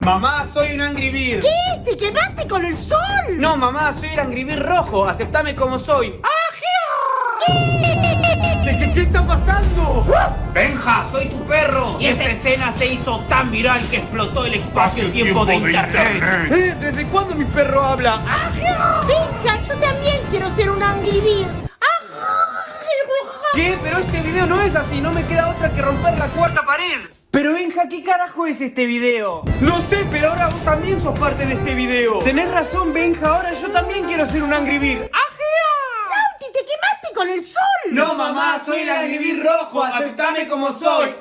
Mamá, soy un Angry Bird. ¿Qué? ¿Te quemaste con el sol? No, mamá, soy el Angry Bird rojo. Aceptame como soy. ¿Qué está pasando? Benja, soy tu perro. Y esta escena se hizo tan viral que explotó el espacio-tiempo de internet. ¿Desde cuándo mi perro habla? Benja, yo también quiero ser un Angry Bird. ¿Qué? Pero este video no es así. No me queda otra que romper la cuarta pared. Pero Benja, ¿qué carajo es este video? No sé, pero ahora vos también sos parte de este video. Tenés razón, Benja, ahora yo también quiero ser un Angry Bird. Lauti, te quemaste con el sol. No, mamá, soy el Angry Bird rojo. Aceptame como soy.